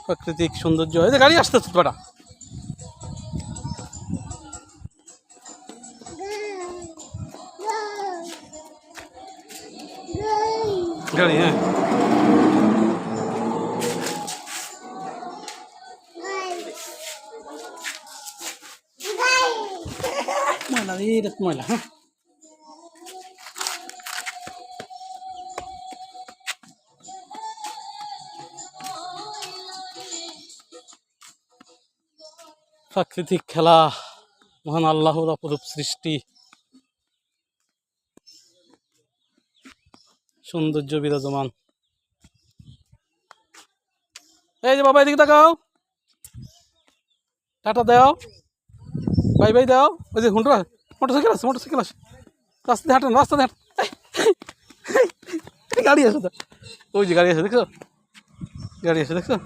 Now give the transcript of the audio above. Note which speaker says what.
Speaker 1: প্রাকৃতিক সৌন্দর্য। এই যে গাড়ি আসতেছে বেটা, গাড়ি। হ্যাঁ, ময়লা রে, ময়লা। হ্যাঁ, প্রাকৃতিক খেলা, মহান আল্লাহর অপরূপ সৃষ্টি, সৌন্দর্য বিরাজমান। এই যে বাবা, এদিকে তাকাও, টাটা দাও, বাই বাই দাও। ওই যে হুন্ডা মোটরসাইকেল আছে, মোটরসাইকেল আছে, রাস্তা দিয়ে হাঁটেন, রাস্তা দিয়ে হাঁটেন। গাড়ি আছে তো, ওই যে গাড়ি আছে দেখছো, গাড়ি আছে দেখছো।